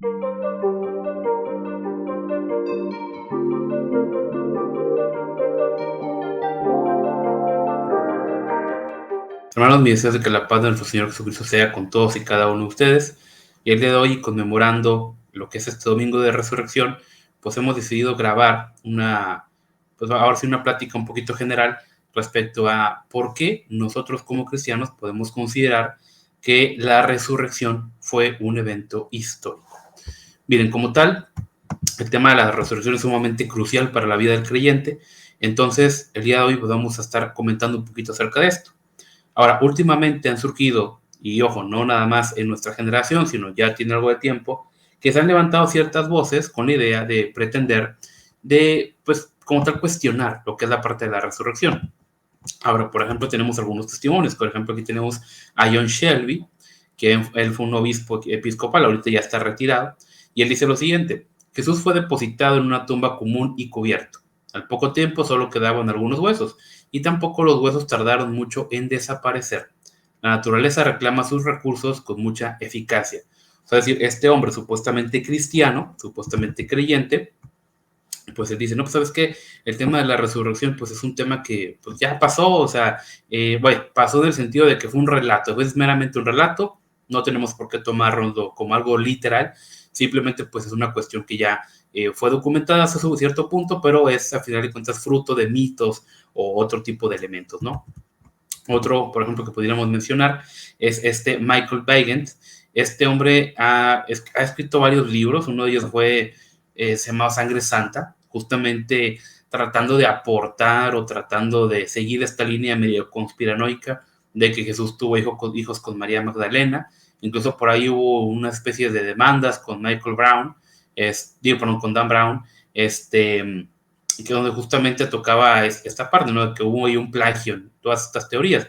Hermanos, mi deseo es de que la paz de nuestro Señor Jesucristo sea con todos y cada uno de ustedes. Y el día de hoy, conmemorando lo que es este domingo de resurrección, pues hemos decidido grabar pues ahora sí, una plática un poquito general respecto a por qué nosotros como cristianos podemos considerar que la resurrección fue un evento histórico. Miren, como tal, el tema de la resurrección es sumamente crucial para la vida del creyente. Entonces, el día de hoy pues vamos a estar comentando un poquito acerca de esto. Ahora, últimamente han surgido, y ojo, no nada más en nuestra generación, sino ya tiene algo de tiempo, que se han levantado ciertas voces con la idea de pretender, pues, como tal, cuestionar lo que es la parte de la resurrección. Ahora, por ejemplo, tenemos algunos testimonios. Por ejemplo, aquí tenemos a John Shelby, que él fue un obispo episcopal, ahorita ya está retirado, y él dice lo siguiente: Jesús fue depositado en una tumba común y cubierto. Al poco tiempo solo quedaban algunos huesos, y tampoco los huesos tardaron mucho en desaparecer. La naturaleza reclama sus recursos con mucha eficacia. O sea, es decir, este hombre supuestamente cristiano, supuestamente creyente, pues él dice, no, pues sabes qué, el tema de la resurrección, pues es un tema que pues ya pasó, o sea, bueno, pasó en el sentido de que fue un relato, es meramente un relato, no tenemos por qué tomarlo como algo literal, simplemente pues es una cuestión que ya fue documentada hasta un cierto punto, pero es a final de cuentas fruto de mitos o otro tipo de elementos, ¿no? Otro, por ejemplo, que pudiéramos mencionar es este Michael Weigand. Este hombre ha escrito varios libros, uno de ellos se llamaba Sangre Santa, justamente tratando de aportar o tratando de seguir esta línea medio conspiranoica de que Jesús tuvo hijos con María Magdalena. Incluso por ahí hubo una especie de demandas con Michael Brown, con Dan Brown, que donde justamente tocaba esta parte, ¿no? De que hubo ahí un plagio en todas estas teorías.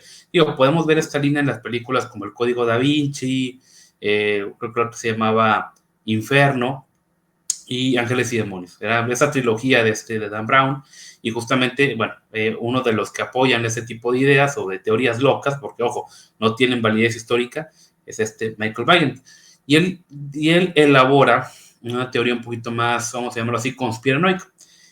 Podemos ver esta línea en las películas como El Código Da Vinci, creo que se llamaba Inferno, y Ángeles y Demonios. Era esa trilogía de Dan Brown, y justamente, bueno, uno de los que apoyan ese tipo de ideas o de teorías locas, porque, ojo, no tienen validez histórica, es Michael Weigand. Y él elabora una teoría un poquito más, vamos a llamarlo así, conspiranoica.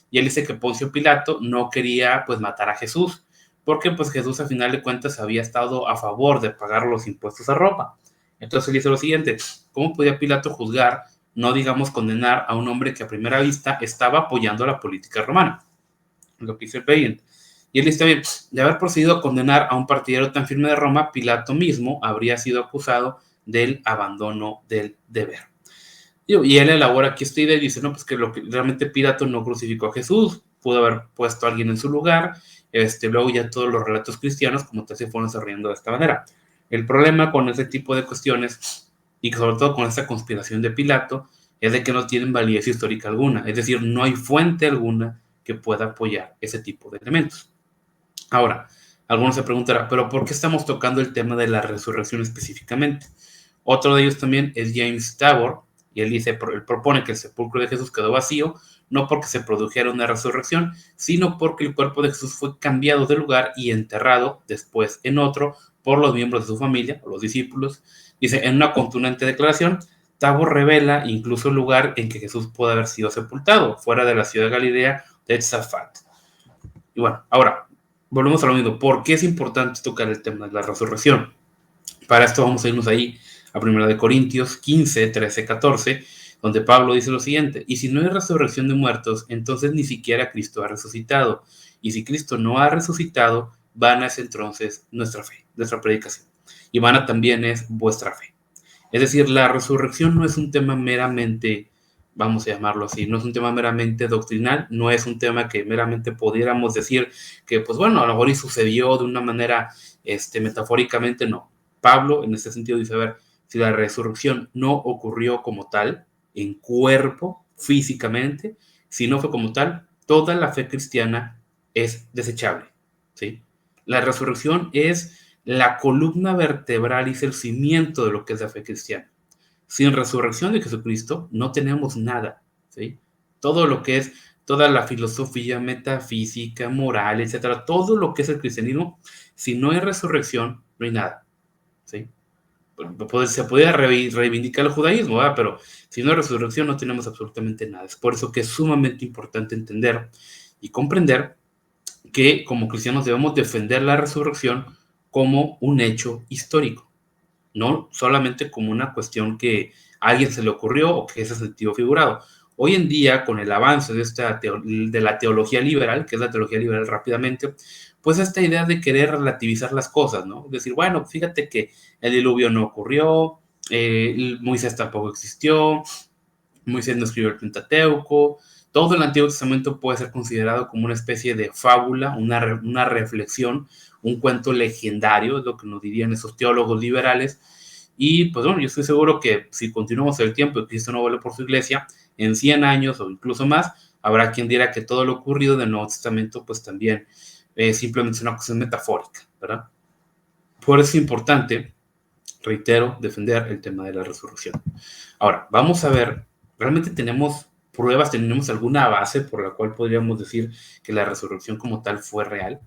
Y él dice que Poncio Pilato no quería, pues, matar a Jesús, porque, pues, Jesús, a final de cuentas, había estado a favor de pagar los impuestos a Roma. Entonces él dice lo siguiente: ¿cómo podía Pilato juzgar, no digamos condenar, a un hombre que a primera vista estaba apoyando la política romana? Lo que dice Weigand. Y él dice bien, de haber procedido a condenar a un partidario tan firme de Roma, Pilato mismo habría sido acusado del abandono del deber. Y él elabora aquí esta idea y dice, no, pues que realmente Pilato no crucificó a Jesús, pudo haber puesto a alguien en su lugar. Luego ya todos los relatos cristianos como tal se fueron desarrollando de esta manera. El problema con ese tipo de cuestiones, y sobre todo con esta conspiración de Pilato, es de que no tienen validez histórica alguna, es decir, no hay fuente alguna que pueda apoyar ese tipo de elementos. Ahora, algunos se preguntarán, ¿pero por qué estamos tocando el tema de la resurrección específicamente? Otro de ellos también es James Tabor, y él propone que el sepulcro de Jesús quedó vacío, no porque se produjera una resurrección, sino porque el cuerpo de Jesús fue cambiado de lugar y enterrado después en otro por los miembros de su familia, o los discípulos. Dice, en una contundente declaración, Tabor revela incluso el lugar en que Jesús puede haber sido sepultado, fuera de la ciudad de Galilea de Tzafat. Y bueno, ahora, volvemos a lo mismo. ¿Por qué es importante tocar el tema de la resurrección? Para esto vamos a irnos ahí a 1 Corintios 15, 13, 14, donde Pablo dice lo siguiente: y si no hay resurrección de muertos, entonces ni siquiera Cristo ha resucitado. Y si Cristo no ha resucitado, vana es entonces nuestra fe, nuestra predicación. Y vana también es vuestra fe. Es decir, la resurrección no es un tema meramente, vamos a llamarlo así, no es un tema meramente doctrinal, no es un tema que meramente pudiéramos decir que, pues bueno, a lo mejor y sucedió de una manera metafóricamente, no. Pablo, en este sentido, dice, a ver, si la resurrección no ocurrió como tal, en cuerpo, físicamente, si no fue como tal, toda la fe cristiana es desechable, ¿sí? La resurrección es la columna vertebral y es el cimiento de lo que es la fe cristiana. Sin resurrección de Jesucristo no tenemos nada, ¿sí? Todo lo que es, toda la filosofía, metafísica, moral, etcétera, todo lo que es el cristianismo, si no hay resurrección, no hay nada, ¿sí? Se podría reivindicar el judaísmo, ¿verdad? Pero Sin una resurrección no tenemos absolutamente nada. Es por eso que es sumamente importante entender y comprender que como cristianos debemos defender la resurrección como un hecho histórico, no solamente como una cuestión que a alguien se le ocurrió o que es sentido figurado. Hoy en día, con el avance de la teología liberal, que es la teología liberal rápidamente, pues esta idea de querer relativizar las cosas, ¿no? Decir, bueno, fíjate que el diluvio no ocurrió, Moisés tampoco existió, Moisés no escribió el Pentateuco, todo el Antiguo Testamento puede ser considerado como una especie de fábula, una reflexión, un cuento legendario, es lo que nos dirían esos teólogos liberales. Y pues bueno, yo estoy seguro que si continuamos el tiempo y Cristo no vuelve por su iglesia, en 100 años o incluso más, habrá quien dirá que todo lo ocurrido del Nuevo Testamento pues también simplemente es una cuestión metafórica, ¿verdad? Por eso es importante, reitero, defender el tema de la resurrección. Ahora, vamos a ver, ¿realmente tenemos pruebas, tenemos alguna base por la cual podríamos decir que la resurrección como tal fue real?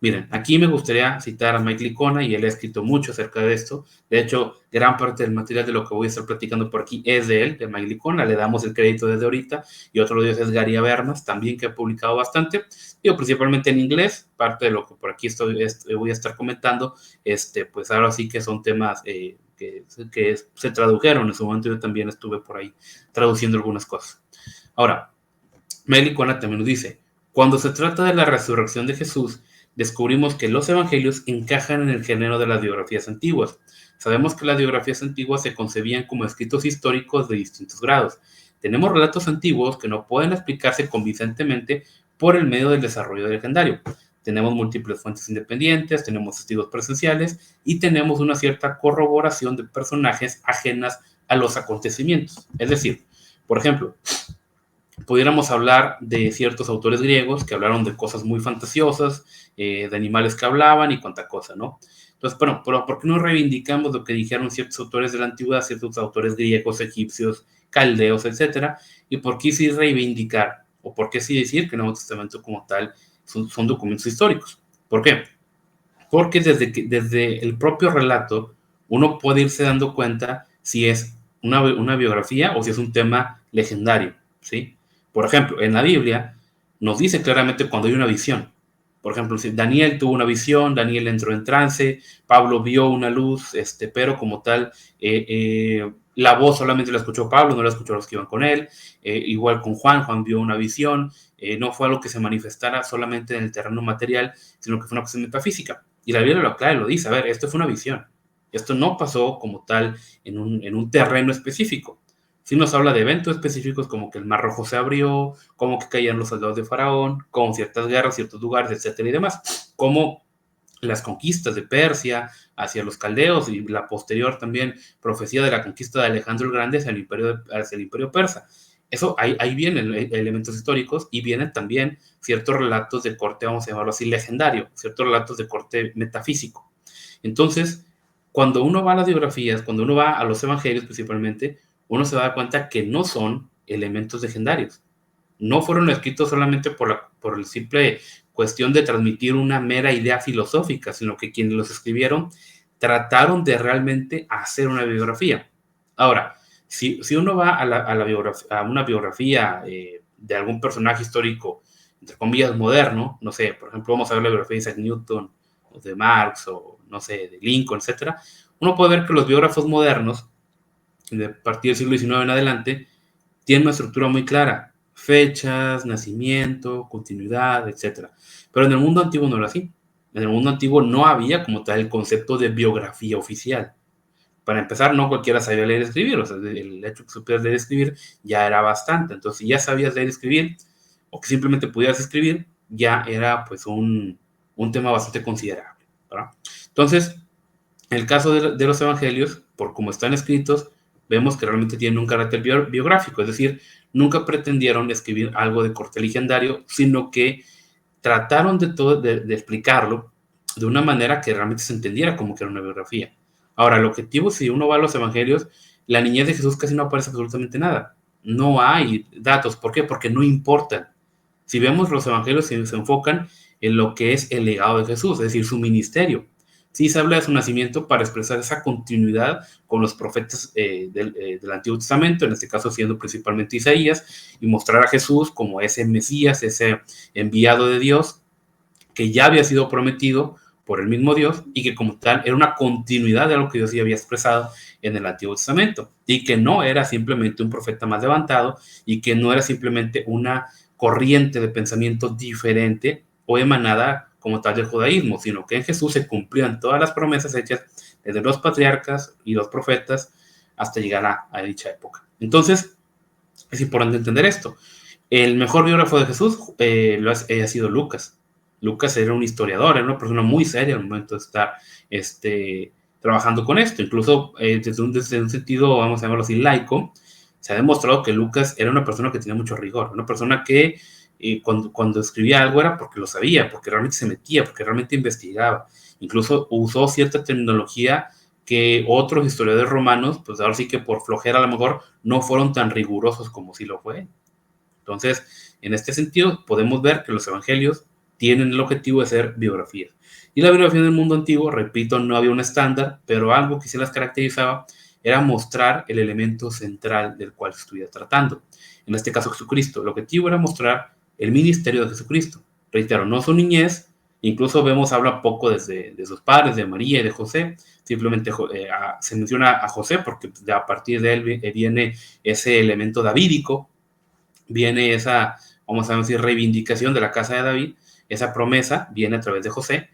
Miren, aquí me gustaría citar a Mike Licona y él ha escrito mucho acerca de esto. De hecho, gran parte del material de lo que voy a estar platicando por aquí es de él, de Mike Licona. Le damos el crédito desde ahorita. Y otro de ellos es Gary Habermas, también que ha publicado bastante. Digo, principalmente en inglés. Parte de lo que por aquí voy a estar comentando, pues ahora sí que son temas que se tradujeron. En su momento yo también estuve por ahí traduciendo algunas cosas. Ahora, Mike Licona también nos dice, cuando se trata de la resurrección de Jesús, descubrimos que los evangelios encajan en el género de las biografías antiguas. Sabemos que las biografías antiguas se concebían como escritos históricos de distintos grados. Tenemos relatos antiguos que no pueden explicarse convincentemente por el medio del desarrollo del legendario. Tenemos múltiples fuentes independientes, tenemos testigos presenciales y tenemos una cierta corroboración de personajes ajenas a los acontecimientos. Es decir, por ejemplo, pudiéramos hablar de ciertos autores griegos que hablaron de cosas muy fantasiosas, de animales que hablaban y cuánta cosa, ¿no? Entonces, bueno, pero ¿por qué no reivindicamos lo que dijeron ciertos autores de la antigüedad, ciertos autores griegos, egipcios, caldeos, etcétera? ¿Y por qué sí reivindicar, o por qué sí decir que el Nuevo Testamento como tal son documentos históricos? ¿Por qué? Porque desde el propio relato uno puede irse dando cuenta si es una biografía o si es un tema legendario, ¿sí? Por ejemplo, en la Biblia nos dice claramente cuando hay una visión. Por ejemplo, si Daniel tuvo una visión, Daniel entró en trance, Pablo vio una luz, pero como tal, la voz solamente la escuchó Pablo, no la escuchó los que iban con él. Igual con Juan, Juan vio una visión, no fue algo que se manifestara solamente en el terreno material, sino que fue una cuestión metafísica. Y la Biblia lo aclara y lo dice, a ver, esto fue una visión. Esto no pasó como tal en un terreno específico. Sí nos habla de eventos específicos como que el Mar Rojo se abrió, como que caían los soldados de Faraón, como ciertas guerras, ciertos lugares, etcétera y demás. Como las conquistas de Persia hacia los caldeos y la posterior también profecía de la conquista de Alejandro el Grande hacia el imperio persa. Eso, ahí vienen elementos históricos y vienen también ciertos relatos de corte, vamos a llamarlo así, legendario, ciertos relatos de corte metafísico. Entonces, cuando uno va a las biografías, cuando uno va a los evangelios principalmente, uno se da cuenta que no son elementos legendarios. No fueron escritos solamente por el simple cuestión de transmitir una mera idea filosófica, sino que quienes los escribieron trataron de realmente hacer una biografía. Ahora, si uno va a una biografía de algún personaje histórico, entre comillas, moderno, no sé, por ejemplo, vamos a ver la biografía de Isaac Newton, o de Marx, o no sé, de Lincoln, etcétera, uno puede ver que los biógrafos modernos, de partir del siglo XIX en adelante, tienen una estructura muy clara, fechas, nacimiento, continuidad, etc. Pero en el mundo antiguo no era así. En el mundo antiguo no había como tal el concepto de biografía oficial. Para empezar, no cualquiera sabía leer y escribir, o sea, el hecho que supieras leer y escribir ya era bastante. Entonces, si ya sabías leer y escribir, o que simplemente pudieras escribir, ya era pues un tema bastante considerable, ¿verdad? Entonces, en el caso de los evangelios, por cómo están escritos, vemos que realmente tienen un carácter biográfico, es decir, nunca pretendieron escribir algo de corte legendario, sino que trataron de explicarlo de una manera que realmente se entendiera como que era una biografía. Ahora, el objetivo, si uno va a los evangelios, la niñez de Jesús casi no aparece absolutamente nada. No hay datos. ¿Por qué? Porque no importan. Si vemos los evangelios, se enfocan en lo que es el legado de Jesús, es decir, su ministerio. Sí se habla de su nacimiento para expresar esa continuidad con los profetas del Antiguo Testamento, en este caso siendo principalmente Isaías, y mostrar a Jesús como ese Mesías, ese enviado de Dios, que ya había sido prometido por el mismo Dios y que como tal era una continuidad de lo que Dios ya había expresado en el Antiguo Testamento, y que no era simplemente un profeta más levantado, y que no era simplemente una corriente de pensamiento diferente o emanada como tal del judaísmo, sino que en Jesús se cumplían todas las promesas hechas desde los patriarcas y los profetas hasta llegar a dicha época. Entonces, es importante entender esto. El mejor biógrafo de Jesús ha sido Lucas. Lucas era un historiador, era una persona muy seria al momento de estar trabajando con esto. Incluso desde un sentido, vamos a llamarlo así, laico, se ha demostrado que Lucas era una persona que tenía mucho rigor, una persona que cuando escribía algo era porque lo sabía, porque realmente se metía, porque realmente investigaba. Incluso usó cierta terminología que otros historiadores romanos, pues ahora sí que por flojera a lo mejor, no fueron tan rigurosos como sí lo fue. Entonces, en este sentido, podemos ver que los evangelios tienen el objetivo de ser biografías. Y la biografía del mundo antiguo, repito, no había un estándar, pero algo que sí las caracterizaba era mostrar el elemento central del cual se estuviera tratando. En este caso, Jesucristo. El objetivo era mostrar el ministerio de Jesucristo. Reitero, no su niñez, incluso vemos, habla poco desde de sus padres, de María y de José. Simplemente se menciona a José porque a partir de él viene ese elemento davídico, viene esa, vamos a decir, reivindicación de la casa de David, esa promesa viene a través de José,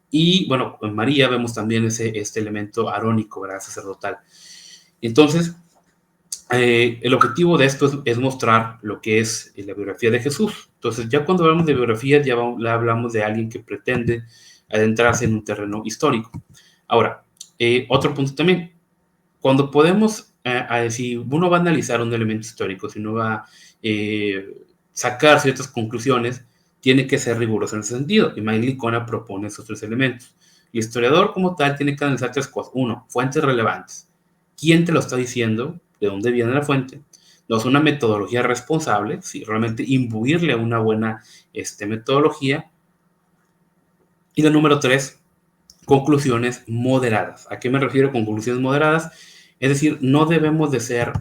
y bueno, en María vemos también este elemento arónico, ¿verdad? Sacerdotal. Entonces, el objetivo de esto es mostrar lo que es la biografía de Jesús. Entonces, ya cuando hablamos de biografía, ya hablamos de alguien que pretende adentrarse en un terreno histórico. Ahora, otro punto también, cuando podemos, si uno va a analizar un elemento histórico, si uno va a sacar ciertas conclusiones, tiene que ser riguroso en ese sentido. Y Mike Licona propone esos tres elementos. El historiador como tal tiene que analizar tres cosas. Uno, fuentes relevantes. ¿Quién te lo está diciendo? ¿De dónde viene la fuente? Dos, una metodología responsable, si realmente imbuirle a una buena metodología. Y la número tres, conclusiones moderadas. ¿A qué me refiero con conclusiones moderadas? Es decir, no debemos de ser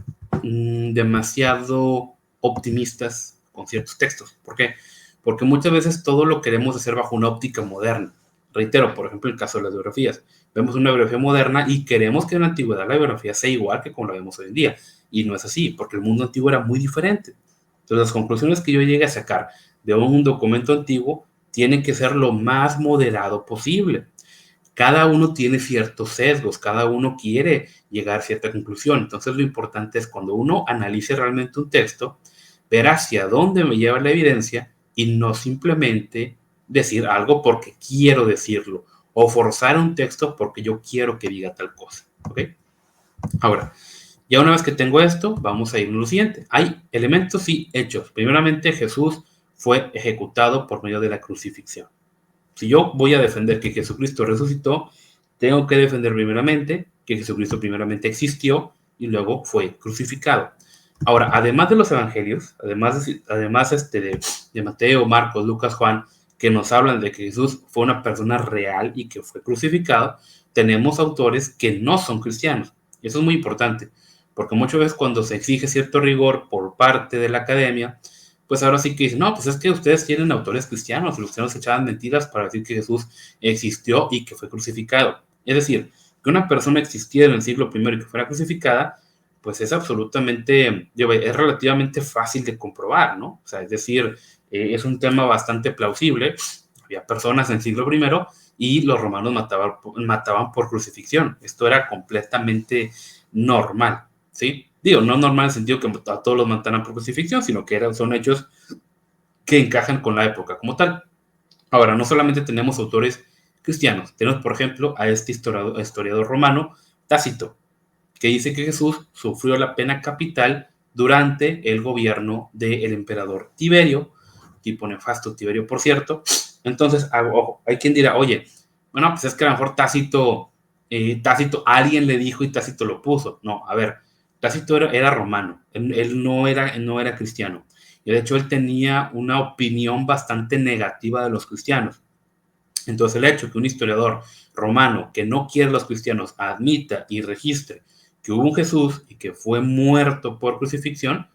demasiado optimistas con ciertos textos. ¿Por qué? Porque muchas veces todo lo queremos hacer bajo una óptica moderna. Reitero, por ejemplo, el caso de las biografías. Vemos una biografía moderna y queremos que en la antigüedad la biografía sea igual que como la vemos hoy en día. Y no es así, porque el mundo antiguo era muy diferente. Entonces, las conclusiones que yo llegue a sacar de un documento antiguo tienen que ser lo más moderado posible. Cada uno tiene ciertos sesgos, cada uno quiere llegar a cierta conclusión. Entonces lo importante es cuando uno analice realmente un texto, ver hacia dónde me lleva la evidencia y no simplemente decir algo porque quiero decirlo o forzar un texto porque yo quiero que diga tal cosa. ¿Ok? Ahora, ya una vez que tengo esto, vamos a ir a lo siguiente. Hay elementos y hechos. Primeramente, Jesús fue ejecutado por medio de la crucifixión. Si yo voy a defender que Jesucristo resucitó, tengo que defender primeramente que Jesucristo primeramente existió y luego fue crucificado. Ahora, además de los evangelios, además de Mateo, Marcos, Lucas, Juan, que nos hablan de que Jesús fue una persona real y que fue crucificado, tenemos autores que no son cristianos. Y eso es muy importante, porque muchas veces cuando se exige cierto rigor por parte de la academia, pues ahora sí que dicen, no, pues es que ustedes tienen autores cristianos, los cristianos echaban mentiras para decir que Jesús existió y que fue crucificado. Es decir, que una persona existiera en el siglo I y que fuera crucificada, pues es absolutamente, es relativamente fácil de comprobar, ¿no? O sea, es decir, es un tema bastante plausible. Había personas en el siglo I y los romanos mataban por crucifixión. Esto era completamente normal, ¿sí? Digo, no normal en el sentido que a todos los mataran por crucifixión, sino que son hechos que encajan con la época como tal. Ahora, no solamente tenemos autores cristianos, tenemos, por ejemplo, a este historiador romano, Tácito, que dice que Jesús sufrió la pena capital durante el gobierno del emperador Tiberio, tipo nefasto Tiberio, por cierto. Entonces, ojo, hay quien dirá, oye, bueno, pues es que a lo mejor Tácito alguien le dijo y Tácito lo puso. No, a ver, Tácito era romano, él no era cristiano. Y de hecho él tenía una opinión bastante negativa de los cristianos. Entonces, el hecho que un historiador romano que no quiere a los cristianos admita y registre que hubo un Jesús y que fue muerto por crucifixión,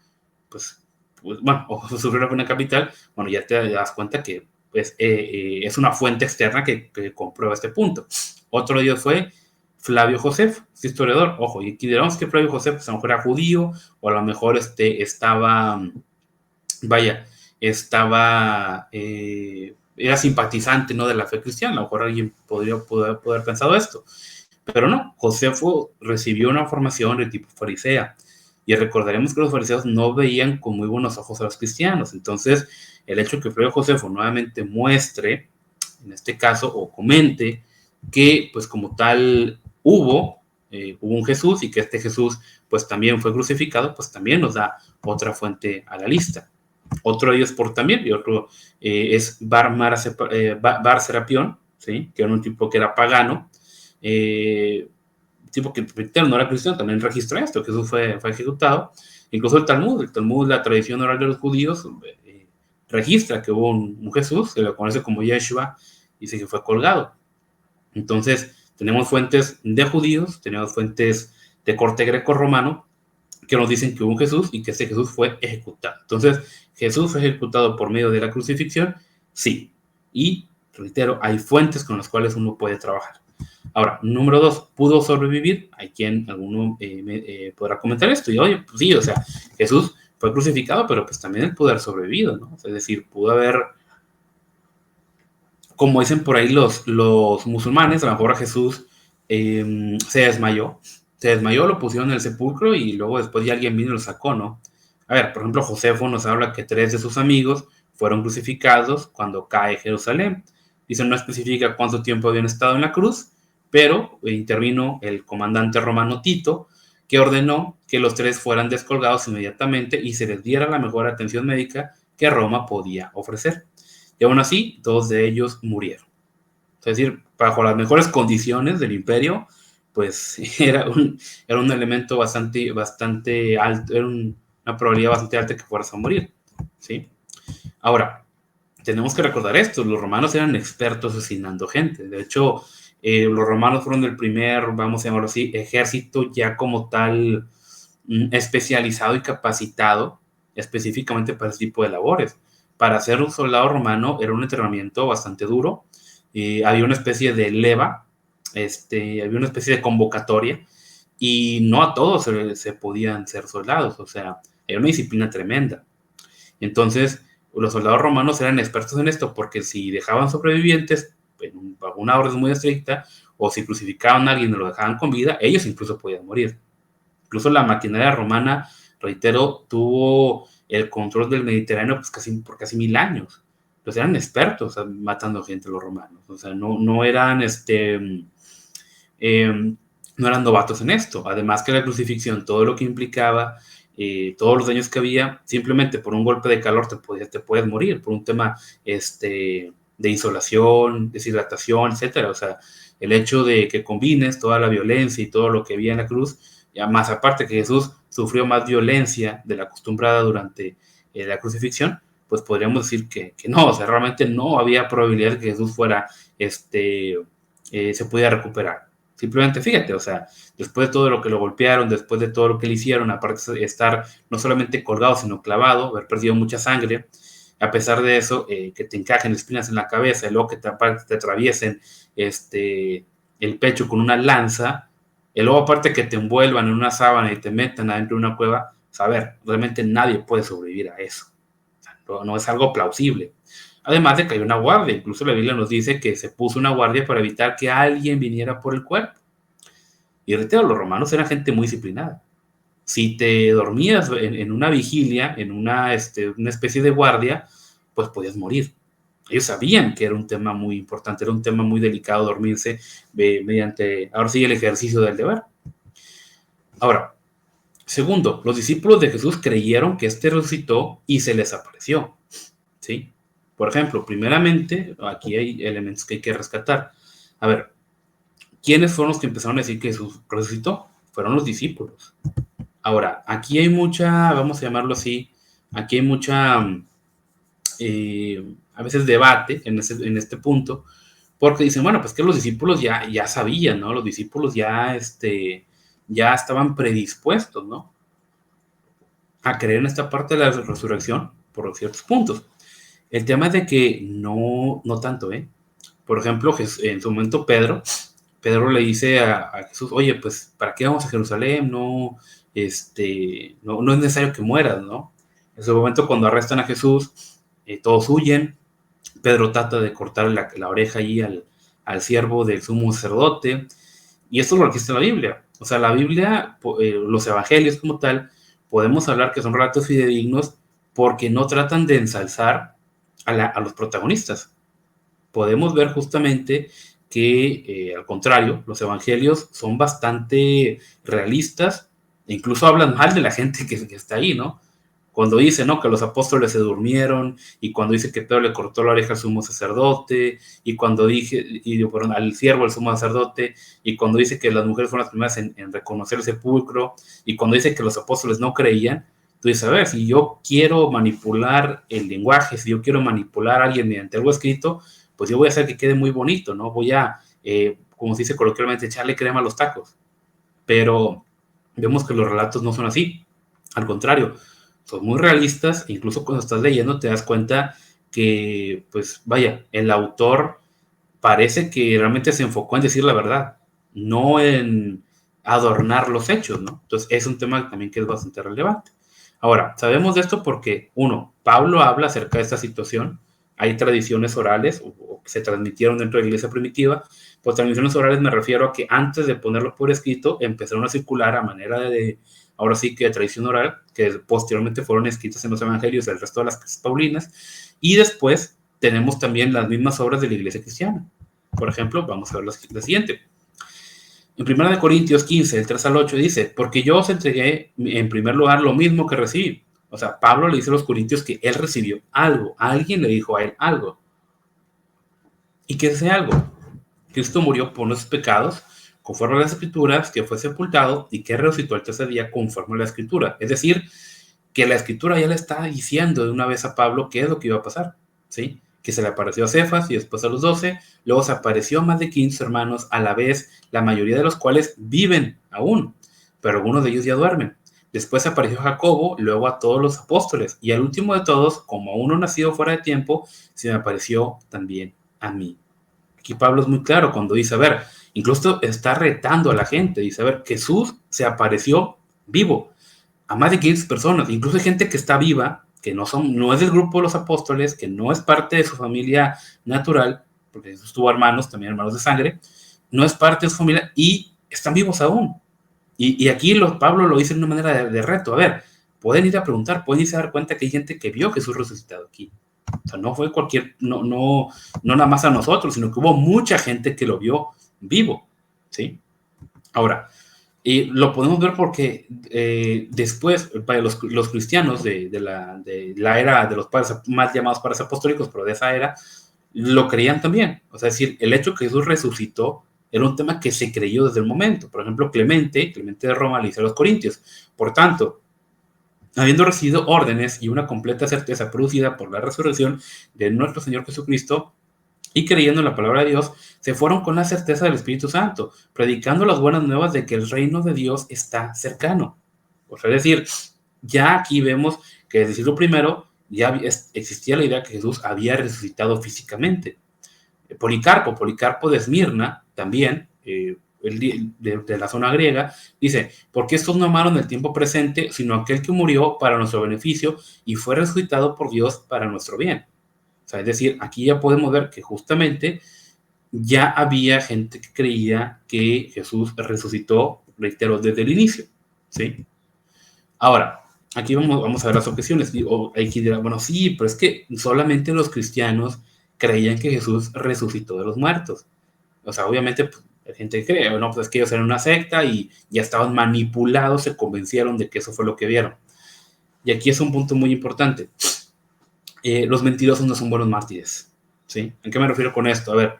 pues bueno, o sufrió la pena capital, bueno, ya te das cuenta que pues, es una fuente externa que comprueba este punto. Otro de ellos fue Flavio Josefo, este historiador. Ojo, y aquí diremos que Flavio Josefo pues, a lo mejor era judío, o a lo mejor estaba, vaya, era simpatizante, ¿no?, de la fe cristiana. A lo mejor alguien podría poder pensado esto. Pero no, Josefo recibió una formación de tipo farisea. Y recordaremos que los fariseos no veían con muy buenos ojos a los cristianos. Entonces, el hecho que Flavio Josefo nuevamente muestre, en este caso, o comente, que pues como tal hubo un Jesús y que este Jesús pues también fue crucificado, pues también nos da otra fuente a la lista. Otro de ellos por también, y otro es Bar Serapión, ¿sí?, que era un tipo que era pagano, tipo que no era cristiano, también registra esto, que Jesús fue ejecutado. Incluso el Talmud, la tradición oral de los judíos, registra que hubo un Jesús, se lo conoce como Yeshua, y dice que fue colgado. Entonces, tenemos fuentes de judíos, tenemos fuentes de corte greco-romano, que nos dicen que hubo un Jesús y que ese Jesús fue ejecutado. Entonces, ¿Jesús fue ejecutado por medio de la crucifixión? Sí. Y, reitero, hay fuentes con las cuales uno puede trabajar. Ahora, número 2, ¿pudo sobrevivir? Hay quien, alguno podrá comentar esto. Y oye, pues sí, o sea, Jesús fue crucificado, pero pues también él pudo haber sobrevivido, ¿no? Es decir, pudo haber, como dicen por ahí los musulmanes, a lo mejor a Jesús se desmayó, lo pusieron en el sepulcro y luego después ya alguien vino y lo sacó, ¿no? A ver, por ejemplo, Josefo nos habla que 3 de sus amigos fueron crucificados cuando cae Jerusalén. Dice, no especifica cuánto tiempo habían estado en la cruz, pero intervino el comandante romano Tito, que ordenó que los 3 fueran descolgados inmediatamente y se les diera la mejor atención médica que Roma podía ofrecer. Y aún así, 2 de ellos murieron. Es decir, bajo las mejores condiciones del imperio, pues era un elemento bastante alto, era una probabilidad bastante alta que fueras a morir, ¿sí? Ahora, tenemos que recordar esto, los romanos eran expertos asesinando gente. De hecho, los romanos fueron el primer, vamos a llamarlo así, ejército ya como tal especializado y capacitado específicamente para ese tipo de labores. Para ser un soldado romano era un entrenamiento bastante duro. Había una especie de leva, había una especie de convocatoria, y no a todos se podían ser soldados, o sea, era una disciplina tremenda. Entonces, los soldados romanos eran expertos en esto, porque si dejaban sobrevivientes, bajo una orden muy estricta, o si crucificaban a alguien y lo dejaban con vida, ellos incluso podían morir. Incluso la maquinaria romana, reitero, tuvo el control del Mediterráneo pues por casi 1000 años. Entonces eran expertos matando gente los romanos. O sea, no eran no eran novatos en esto. Además que la crucifixión, todo lo que implicaba, todos los daños que había, simplemente por un golpe de calor te puedes morir, por un tema de insolación, deshidratación, etcétera. O sea, el hecho de que combines toda la violencia y todo lo que había en la cruz, ya más aparte que Jesús sufrió más violencia de la acostumbrada durante la crucifixión, pues podríamos decir que no, o sea, realmente no había probabilidad de que Jesús fuera, se pudiera recuperar. Simplemente fíjate, o sea, después de todo lo que lo golpearon, después de todo lo que le hicieron, aparte de estar no solamente colgado, sino clavado, haber perdido mucha sangre, a pesar de eso, que te encajen espinas en la cabeza y luego que te atraviesen el pecho con una lanza, y luego aparte que te envuelvan en una sábana y te metan adentro de una cueva, pues, a ver, realmente nadie puede sobrevivir a eso. O sea, no es algo plausible. Además de que hay una guardia, incluso la Biblia nos dice que se puso una guardia para evitar que alguien viniera por el cuerpo. Y reitero, los romanos eran gente muy disciplinada. Si te dormías en una vigilia, en una especie de guardia, pues podías morir. Ellos sabían que era un tema muy importante, era un tema muy delicado dormirse mediante, ahora sí, el ejercicio del deber. Ahora, segundo, los discípulos de Jesús creyeron que resucitó y se les apareció, ¿sí? Por ejemplo, primeramente, aquí hay elementos que hay que rescatar. A ver, ¿quiénes fueron los que empezaron a decir que Jesús resucitó? Fueron los discípulos. Ahora, aquí hay mucha, vamos a llamarlo así, aquí hay mucha, a veces debate en este punto, porque dicen, bueno, pues que los discípulos ya sabían, ¿no? Los discípulos ya estaban predispuestos, ¿no? A creer en esta parte de la resurrección por ciertos puntos. El tema es de que no tanto, ¿eh? Por ejemplo, en su momento Pedro le dice a Jesús, oye, pues, ¿para qué vamos a Jerusalén? No es necesario que mueras, ¿no? En su momento, cuando arrestan a Jesús, todos huyen. Pedro trata de cortar la oreja allí al siervo del sumo sacerdote. Y esto es lo que está en la Biblia. O sea, la Biblia, los evangelios como tal, podemos hablar que son relatos fidedignos porque no tratan de ensalzar a los protagonistas. Podemos ver justamente que, al contrario, los evangelios son bastante realistas e incluso hablan mal de la gente que está ahí, ¿no? Cuando dice, ¿no?, que los apóstoles se durmieron, y cuando dice que Pedro le cortó la oreja al sumo sacerdote, y cuando perdón, al siervo del sumo sacerdote, y cuando dice que las mujeres fueron las primeras en reconocer el sepulcro, y cuando dice que los apóstoles no creían, tú dices, a ver, si yo quiero manipular el lenguaje, si yo quiero manipular a alguien mediante algo escrito, pues yo voy a hacer que quede muy bonito, ¿no? Voy a, como se dice coloquialmente, echarle crema a los tacos. Pero vemos que los relatos no son así. Al contrario, son muy realistas. Incluso cuando estás leyendo te das cuenta que, pues vaya, el autor parece que realmente se enfocó en decir la verdad, no en adornar los hechos, ¿no? Entonces es un tema también que es bastante relevante. Ahora, sabemos de esto porque, uno, Pablo habla acerca de esta situación, hay tradiciones orales o que se transmitieron dentro de la iglesia primitiva. Por transmisiones orales me refiero a que antes de ponerlo por escrito empezaron a circular a manera ahora sí que de tradición oral, que posteriormente fueron escritas en los evangelios del resto de las cartas paulinas, y después tenemos también las mismas obras de la iglesia cristiana. Por ejemplo, vamos a ver la siguiente. En 1 Corintios 15, del 3 al 8 dice, porque yo os entregué en primer lugar lo mismo que recibí. O sea, Pablo le dice a los corintios que él recibió algo, alguien le dijo a él algo. ¿Y qué es ese algo? Cristo murió por nuestros pecados, conforme a las escrituras, que fue sepultado y que resucitó al tercer día conforme a la escritura. Es decir, que la escritura ya le está diciendo de una vez a Pablo qué es lo que iba a pasar, ¿sí? Que se le apareció a Cefas y después a los 12, luego se apareció a más de 15 hermanos a la vez, la mayoría de los cuales viven aún, pero algunos de ellos ya duermen. Después se apareció a Jacobo, luego a todos los apóstoles, y al último de todos, como uno nacido fuera de tiempo, se me apareció también a mí. Aquí Pablo es muy claro cuando dice, a ver, incluso está retando a la gente, dice, a ver, Jesús se apareció vivo a más de 15 personas, incluso hay gente que está viva, que no es del grupo de los apóstoles, que no es parte de su familia natural, porque Jesús tuvo hermanos, también hermanos de sangre, no es parte de su familia y están vivos aún. Y aquí Pablo lo dice de una manera de reto, a ver, pueden ir a preguntar, pueden irse a dar cuenta que hay gente que vio a Jesús resucitado aquí. O sea, no fue no nada más a nosotros, sino que hubo mucha gente que lo vio vivo, ¿sí? Ahora, y lo podemos ver porque después, para los cristianos de la era de los padres más llamados padres apostólicos, pero de esa era, lo creían también. O sea, es decir, el hecho que Jesús resucitó era un tema que se creyó desde el momento. Por ejemplo, Clemente de Roma le dice a los corintios, por tanto, habiendo recibido órdenes y una completa certeza producida por la resurrección de nuestro Señor Jesucristo, y creyendo en la palabra de Dios, se fueron con la certeza del Espíritu Santo, predicando las buenas nuevas de que el reino de Dios está cercano. O sea, es decir, ya aquí vemos que desde el siglo primero ya existía la idea que Jesús había resucitado físicamente. Policarpo de Esmirna, también, de la zona griega, dice, porque estos no amaron el tiempo presente, sino aquel que murió para nuestro beneficio y fue resucitado por Dios para nuestro bien. O sea, es decir, aquí ya podemos ver que justamente ya había gente que creía que Jesús resucitó, reitero, desde el inicio, ¿sí? Ahora, aquí vamos a ver las objeciones. Hay quien dirá, bueno, sí, pero es que solamente los cristianos creían que Jesús resucitó de los muertos. O sea, obviamente, pues, hay gente que cree, no, pues es que ellos eran una secta y ya estaban manipulados, se convencieron de que eso fue lo que vieron. Y aquí es un punto muy importante. Los mentirosos no son buenos mártires, ¿sí? ¿En qué me refiero con esto? A ver,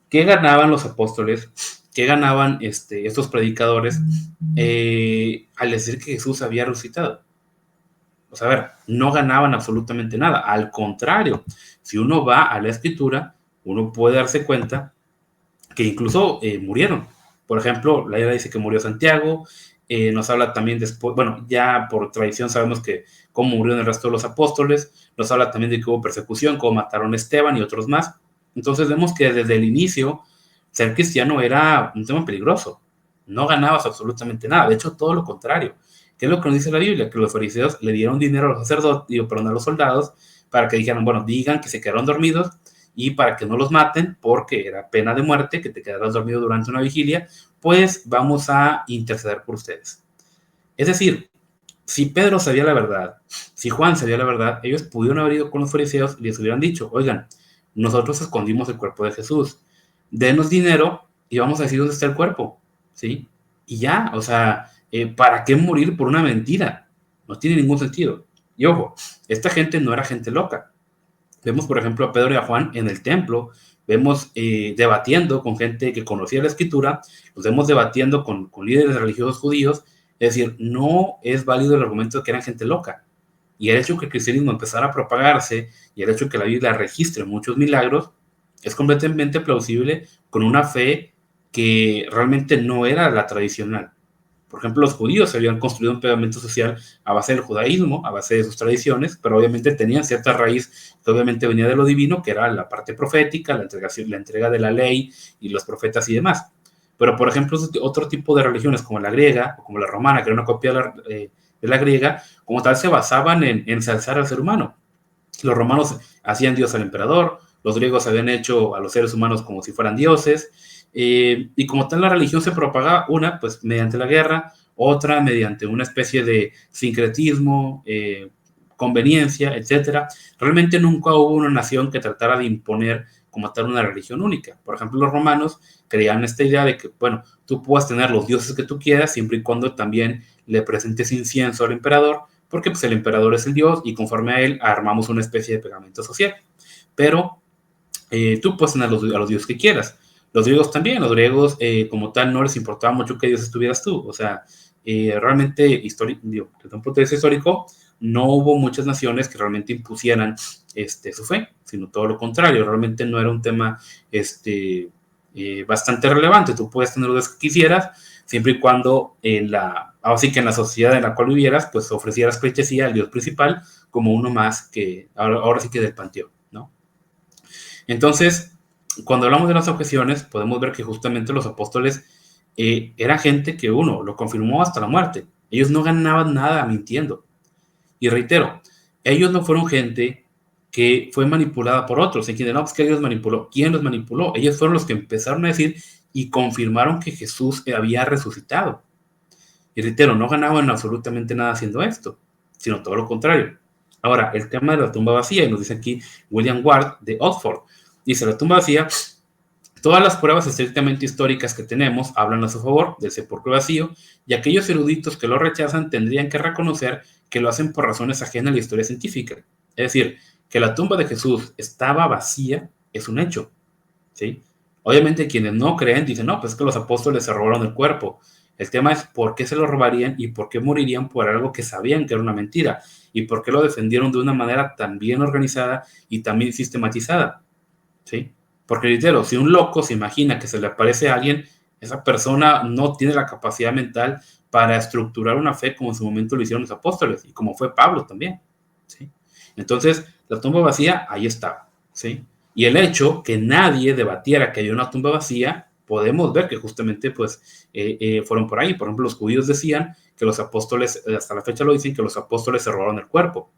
¿qué ganaban los apóstoles? ¿Qué ganaban estos predicadores al decir que Jesús había resucitado? O sea, a ver, no ganaban absolutamente nada. Al contrario, si uno va a la escritura, uno puede darse cuenta que incluso murieron. Por ejemplo, la Biblia dice que murió Santiago, nos habla también después, bueno, ya por tradición sabemos que cómo murieron el resto de los apóstoles, nos habla también de que hubo persecución, cómo mataron a Esteban y otros más. Entonces vemos que desde el inicio ser cristiano era un tema peligroso, no ganabas absolutamente nada, de hecho todo lo contrario. ¿Qué es lo que nos dice la Biblia? Que los fariseos le dieron dinero a los sacerdotes, perdón, a los soldados, para que dijeran, bueno, digan que se quedaron dormidos y para que no los maten, porque era pena de muerte que te quedaras dormido durante una vigilia, pues vamos a interceder por ustedes. Es decir, si Pedro sabía la verdad, si Juan sabía la verdad, ellos pudieron haber ido con los fariseos y les hubieran dicho, oigan, nosotros escondimos el cuerpo de Jesús, denos dinero y vamos a decir dónde está el cuerpo, ¿sí? Y ya, o sea, ¿para qué morir por una mentira? No tiene ningún sentido. Y ojo, esta gente no era gente loca. Vemos, por ejemplo, a Pedro y a Juan en el templo, vemos debatiendo con gente que conocía la escritura, los vemos debatiendo con líderes religiosos judíos, es decir, no es válido el argumento de que eran gente loca. Y el hecho de que el cristianismo empezara a propagarse y el hecho de que la Biblia registre muchos milagros es completamente plausible con una fe que realmente no era la tradicional. Por ejemplo, los judíos habían construido un pegamento social a base del judaísmo, a base de sus tradiciones, pero obviamente tenían cierta raíz que obviamente venía de lo divino, que era la parte profética, la entrega de la ley y los profetas y demás. Pero, por ejemplo, otro tipo de religiones como la griega o como la romana, que era una copia de la griega, como tal se basaban en ensalzar al ser humano. Los romanos hacían dios al emperador, los griegos habían hecho a los seres humanos como si fueran dioses, y como tal la religión se propagaba, una, pues mediante la guerra, otra mediante una especie de sincretismo, conveniencia, etcétera. Realmente nunca hubo una nación que tratara de imponer como tal una religión única. Por ejemplo, los romanos creían esta idea de que, bueno, tú puedes tener los dioses que tú quieras siempre y cuando también le presentes incienso al emperador, porque pues el emperador es el dios y conforme a él armamos una especie de pegamento social. Pero tú puedes tener a los dioses que quieras. Los griegos también, los griegos como tal no les importaba mucho qué dios estuvieras tú. O sea, realmente, desde un punto de vista histórico, no hubo muchas naciones que realmente impusieran su fe, sino todo lo contrario. Realmente no era un tema bastante relevante. Tú puedes tener los que quisieras, siempre y cuando así que en la sociedad en la cual vivieras, pues ofrecieras pleitesía al dios principal como uno más que ahora sí que del panteón, ¿no? Entonces, cuando hablamos de las objeciones, podemos ver que justamente los apóstoles eran gente que uno lo confirmó hasta la muerte. Ellos no ganaban nada mintiendo. Y reitero, ellos no fueron gente que fue manipulada por otros. En quien no, pues que ellos manipuló. ¿Quién los manipuló? Ellos fueron los que empezaron a decir y confirmaron que Jesús había resucitado. Y reitero, no ganaban absolutamente nada haciendo esto, sino todo lo contrario. Ahora, el tema de la tumba vacía, y nos dice aquí William Ward de Oxford, dice, la tumba vacía, todas las pruebas estrictamente históricas que tenemos hablan a su favor del sepulcro vacío, y aquellos eruditos que lo rechazan tendrían que reconocer que lo hacen por razones ajenas a la historia científica. Es decir, que la tumba de Jesús estaba vacía es un hecho, ¿sí? Obviamente quienes no creen dicen, no, pues es que los apóstoles se robaron el cuerpo. El tema es por qué se lo robarían y por qué morirían por algo que sabían que era una mentira y por qué lo defendieron de una manera tan bien organizada y tan bien sistematizada, ¿sí? Porque, reitero, si un loco se imagina que se le aparece a alguien, esa persona no tiene la capacidad mental para estructurar una fe como en su momento lo hicieron los apóstoles y como fue Pablo también, ¿sí? Entonces, la tumba vacía, ahí estaba, ¿sí? Y el hecho que nadie debatiera que había una tumba vacía, podemos ver que justamente pues fueron por ahí. Por ejemplo, los judíos decían que los apóstoles, hasta la fecha lo dicen, que los apóstoles se robaron el cuerpo.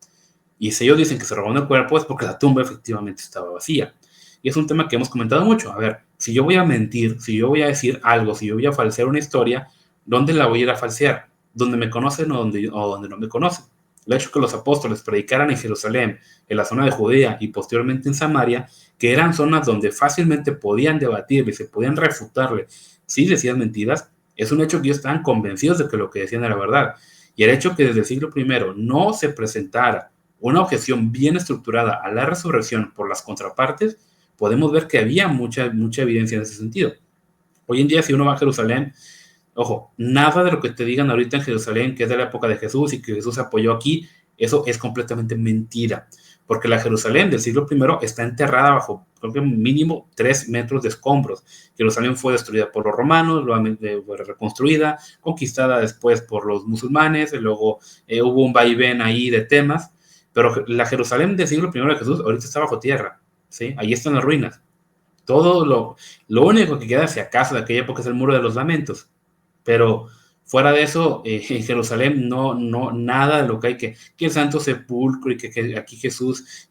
Y si ellos dicen que se robaron el cuerpo es porque la tumba efectivamente estaba vacía. Y es un tema que hemos comentado mucho. A ver, si yo voy a mentir, si yo voy a decir algo, si yo voy a falsear una historia, ¿dónde la voy a ir a falsear? ¿Dónde me conocen o donde no me conocen? El hecho que los apóstoles predicaran en Jerusalén, en la zona de Judea y posteriormente en Samaria, que eran zonas donde fácilmente podían debatirle, se podían refutarle si decían mentiras, es un hecho que ellos estaban convencidos de que lo que decían era verdad. Y el hecho que desde el siglo I no se presentara una objeción bien estructurada a la resurrección por las contrapartes, podemos ver que había mucha evidencia en ese sentido. Hoy en día, si uno va a Jerusalén, ojo, nada de lo que te digan ahorita en Jerusalén, que es de la época de Jesús y que Jesús apoyó aquí, eso es completamente mentira. porque la Jerusalén del siglo I está enterrada bajo, creo que mínimo 3 metros de escombros. Jerusalén fue destruida por los romanos, luego fue reconstruida, conquistada después por los musulmanes, y luego hubo un vaivén ahí de temas, pero la Jerusalén del siglo I de Jesús ahorita está bajo tierra, ¿sí? Ahí están las ruinas. Todo lo único que queda, si acaso, de aquella época es el Muro de los Lamentos, pero fuera de eso, en Jerusalén nada de lo que hay que el Santo Sepulcro y que aquí Jesús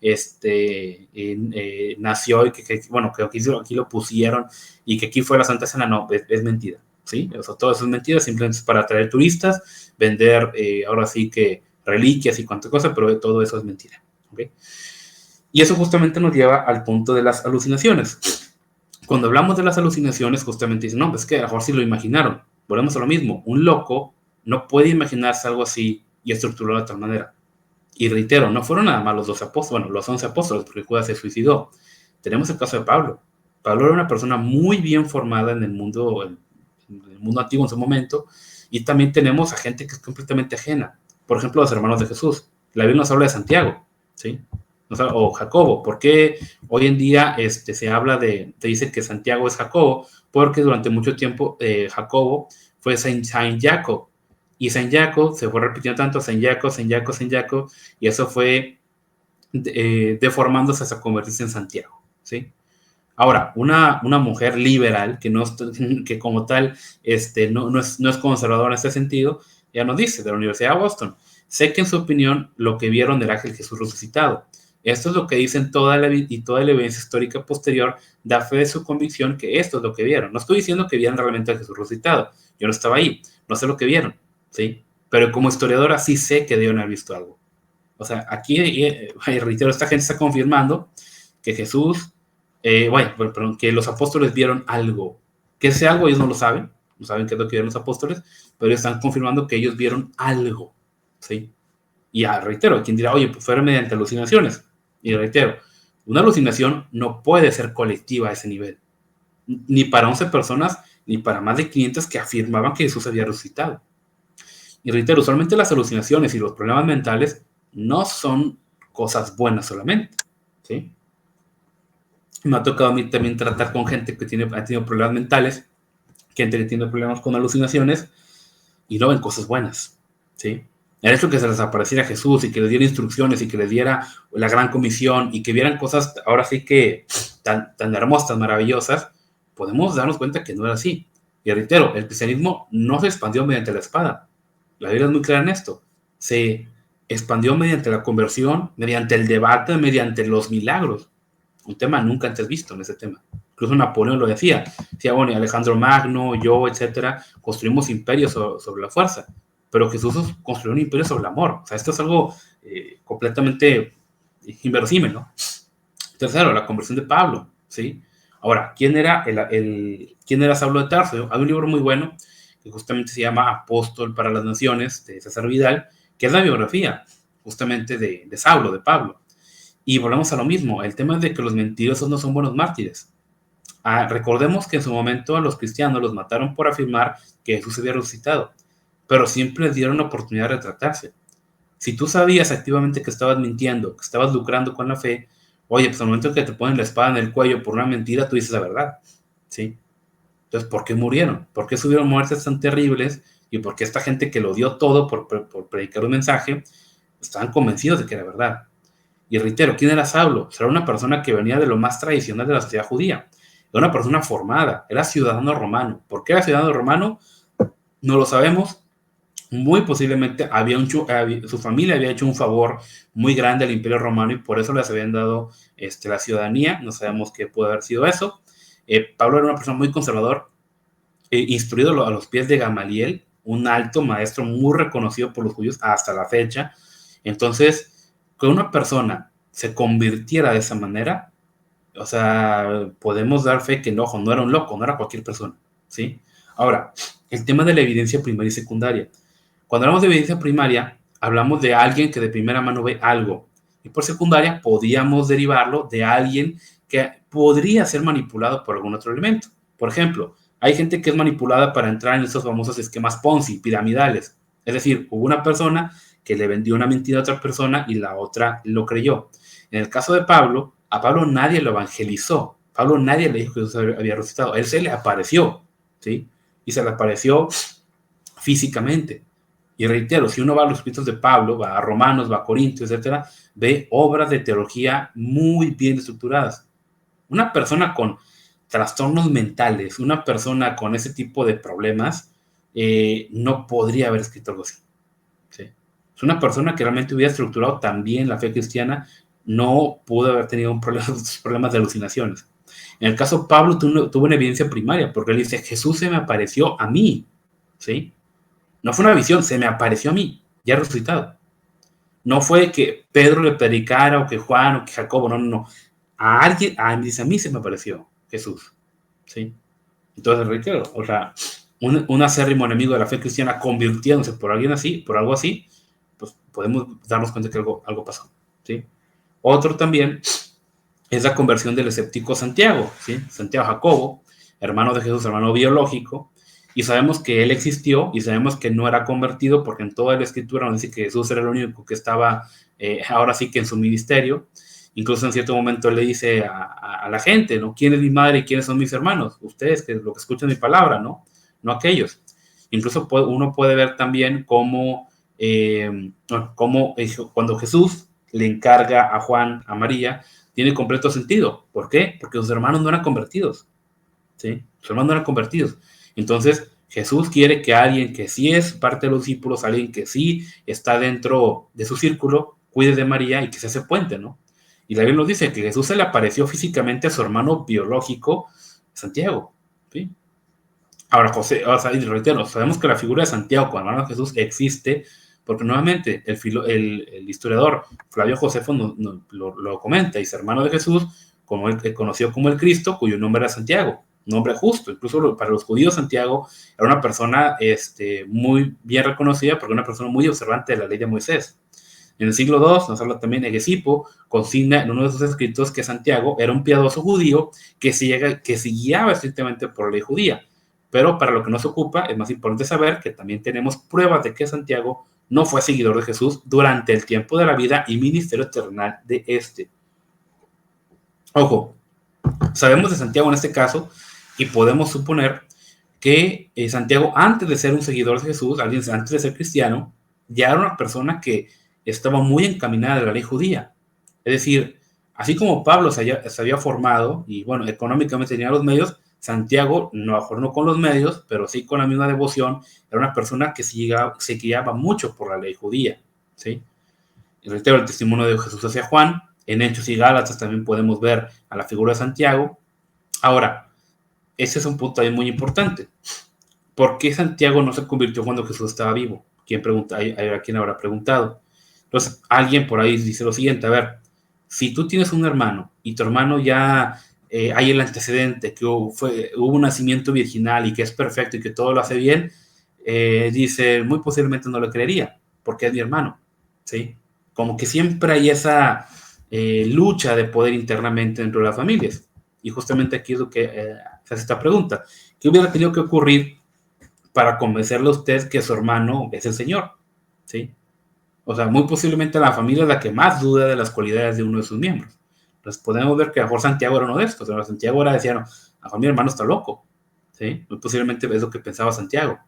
nació y bueno, que aquí lo pusieron y que aquí fue la Santa Cena, no, es mentira, ¿sí? O sea, todo eso es mentira, simplemente es para atraer turistas, vender, ahora sí que reliquias y cuánta cosa, pero todo eso es mentira, ¿ok? Y eso justamente nos lleva al punto de las alucinaciones. Cuando hablamos de las alucinaciones, justamente dicen, no, es que a lo mejor sí lo imaginaron. Volvemos a lo mismo, un loco no puede imaginarse algo así y estructurarlo de tal manera. Y reitero, no fueron nada más los 12 apóstoles, bueno, los 11 apóstoles, porque Judas se suicidó. Tenemos el caso de Pablo. Pablo era una persona muy bien formada en el mundo antiguo en su momento, y también tenemos a gente que es completamente ajena. Por ejemplo, los hermanos de Jesús. La Biblia nos habla de Santiago, ¿sí? O Jacobo. ¿Por qué hoy en día se habla te dice que Santiago es Jacobo? Porque durante mucho tiempo Jacobo fue Saint Jacob, y Saint Jacob se fue repitiendo tanto, Saint Jacob, y eso fue deformándose hasta convertirse en Santiago, ¿sí? Ahora, una mujer liberal, que como tal no es conservadora en este sentido, ya nos dice, de la Universidad de Boston, sé que en su opinión lo que vieron era el Jesús resucitado. Esto es lo que dicen toda la evidencia histórica posterior da fe de su convicción que esto es lo que vieron. No estoy diciendo que vieran realmente a Jesús resucitado. Yo no estaba ahí. No sé lo que vieron, ¿sí? Pero como historiadora sí sé que deben haber visto algo. O sea, aquí, reitero, esta gente está confirmando que Jesús, que los apóstoles vieron algo. Que ese algo ellos no saben qué es lo que vieron los apóstoles, pero ellos están confirmando que ellos vieron algo, ¿sí? Y reitero, quien dirá, oye, pues fueron mediante alucinaciones. Y reitero, una alucinación no puede ser colectiva a ese nivel. Ni para 11 personas, ni para más de 500 que afirmaban que Jesús había resucitado. Y reitero, usualmente las alucinaciones y los problemas mentales no son cosas buenas solamente, ¿sí? Me ha tocado a mí también tratar con gente que ha tenido problemas mentales, gente que tiene problemas con alucinaciones, y no ven cosas buenas, ¿sí? Era eso que se les apareciera Jesús y que les diera instrucciones y que les diera la gran comisión y que vieran cosas ahora sí que tan hermosas, tan maravillosas, podemos darnos cuenta que no era así. Y reitero, el cristianismo no se expandió mediante la espada. La Biblia es muy clara en esto. Se expandió mediante la conversión, mediante el debate, mediante los milagros. Un tema nunca antes visto en ese tema. Incluso Napoleón lo decía. Decía, bueno, Alejandro Magno, yo, etcétera, construimos imperios sobre la fuerza. Pero Jesús construyó un imperio sobre el amor. O sea, esto es algo completamente inverosímil, ¿no? Tercero, la conversión de Pablo, ¿sí? Ahora, ¿quién era Saulo de Tarso? Hay un libro muy bueno que justamente se llama Apóstol para las Naciones, de César Vidal, que es la biografía justamente de Saulo, de Pablo. Y volvemos a lo mismo, el tema es de que los mentirosos no son buenos mártires. Recordemos que en su momento a los cristianos los mataron por afirmar que Jesús había resucitado, pero siempre les dieron la oportunidad de retractarse. Si tú sabías activamente que estabas mintiendo, que estabas lucrando con la fe, oye, pues al momento que te ponen la espada en el cuello por una mentira, tú dices la verdad, ¿sí? Entonces, ¿por qué murieron? ¿Por qué subieron muertes tan terribles? Y por qué esta gente que lo dio todo por predicar un mensaje, estaban convencidos de que era verdad. Y reitero, ¿quién era Saulo? Era una persona que venía de lo más tradicional de la sociedad judía. Era una persona formada, era ciudadano romano. ¿Por qué era ciudadano romano? No lo sabemos. Muy posiblemente su familia había hecho un favor muy grande al Imperio Romano y por eso les habían dado la ciudadanía. No sabemos qué puede haber sido eso. Pablo era una persona muy conservador, instruido a los pies de Gamaliel, un alto maestro muy reconocido por los judíos hasta la fecha. Entonces, que una persona se convirtiera de esa manera, o sea, podemos dar fe que no era un loco, no era cualquier persona, ¿sí? Ahora, el tema de la evidencia primaria y secundaria. Cuando hablamos de evidencia primaria, hablamos de alguien que de primera mano ve algo. Y por secundaria, podíamos derivarlo de alguien que podría ser manipulado por algún otro elemento. Por ejemplo, hay gente que es manipulada para entrar en esos famosos esquemas Ponzi, piramidales. Es decir, hubo una persona que le vendió una mentira a otra persona y la otra lo creyó. En el caso de Pablo, a Pablo nadie lo evangelizó. Pablo nadie le dijo que Jesús había resucitado. A él se le apareció, ¿sí? Y se le apareció físicamente. Y reitero, si uno va a los escritos de Pablo, va a Romanos, va a Corintios, etcétera, ve obras de teología muy bien estructuradas. Una persona con trastornos mentales, una persona con ese tipo de problemas, no podría haber escrito algo así. ¿Sí? Es una persona que realmente hubiera estructurado también la fe cristiana, no pudo haber tenido problemas de alucinaciones. En el caso de Pablo tuvo una evidencia primaria, porque él dice, Jesús se me apareció a mí, ¿sí? No fue una visión, se me apareció a mí, ya resucitado. No fue que Pedro le predicara, o que Juan, o que Jacobo, no. A alguien, dice, a mí se me apareció Jesús, ¿sí? Entonces, reitero, o sea, un acérrimo enemigo de la fe cristiana convirtiéndose por alguien así, por algo así, pues podemos darnos cuenta que algo pasó, ¿sí? Otro también es la conversión del escéptico Santiago, ¿sí? Santiago Jacobo, hermano de Jesús, hermano biológico, y sabemos que él existió y sabemos que no era convertido porque en toda la escritura nos dice que Jesús era el único que estaba ahora sí que en su ministerio. Incluso en cierto momento le dice a la gente, ¿no? ¿Quién es mi madre y quiénes son mis hermanos? Ustedes, que lo que escuchan mi palabra, ¿no? No aquellos. Incluso uno puede ver también cómo cuando Jesús le encarga a Juan, a María, tiene completo sentido. ¿Por qué? Porque sus hermanos no eran convertidos, ¿sí? Sus hermanos no eran convertidos. Entonces, Jesús quiere que alguien que sí es parte de los discípulos, alguien que sí está dentro de su círculo, cuide de María y que se hace puente, ¿no? Y la Biblia nos dice que Jesús se le apareció físicamente a su hermano biológico, Santiago, ¿sí? Ahora, José, o sea, y reitero, sabemos que la figura de Santiago como hermano de Jesús existe porque nuevamente el historiador Flavio Josefo lo comenta, dice hermano de Jesús, como él conoció como el Cristo, cuyo nombre era Santiago, nombre justo. Incluso para los judíos Santiago era una persona muy bien reconocida porque era una persona muy observante de la ley de Moisés. En el siglo II nos habla también Hegesipo, consigna en uno de sus escritos que Santiago era un piadoso judío que se guiaba estrictamente por la ley judía. Pero para lo que nos ocupa, es más importante saber que también tenemos pruebas de que Santiago no fue seguidor de Jesús durante el tiempo de la vida y ministerio terrenal de este. Ojo, sabemos de Santiago en este caso y podemos suponer que Santiago, antes de ser un seguidor de Jesús, antes de ser cristiano, ya era una persona que estaba muy encaminada a la ley judía. Es decir, así como Pablo se había formado y, bueno, económicamente tenía los medios, Santiago, no con los medios, pero sí con la misma devoción, era una persona que se guiaba mucho por la ley judía, ¿sí? Y reitero el testimonio de Jesús hacia Juan, en Hechos y Gálatas también podemos ver a la figura de Santiago. Ahora, ese es un punto ahí muy importante. ¿Por qué Santiago no se convirtió cuando Jesús estaba vivo? ¿Quién habrá preguntado? Entonces, alguien por ahí dice lo siguiente, a ver, si tú tienes un hermano y tu hermano ya hay el antecedente, que hubo un nacimiento virginal y que es perfecto y que todo lo hace bien, dice, muy posiblemente no lo creería, porque es mi hermano, ¿sí? Como que siempre hay esa lucha de poder internamente dentro de las familias. Y justamente aquí es lo que se hace esta pregunta. ¿Qué hubiera tenido que ocurrir para convencerle a usted que su hermano es el Señor? ¿Sí? O sea, muy posiblemente la familia es la que más duda de las cualidades de uno de sus miembros. Entonces podemos ver que a lo mejor Santiago era uno de estos. Pero Santiago decía, no, a mi hermano está loco. ¿Sí? Muy posiblemente es lo que pensaba Santiago.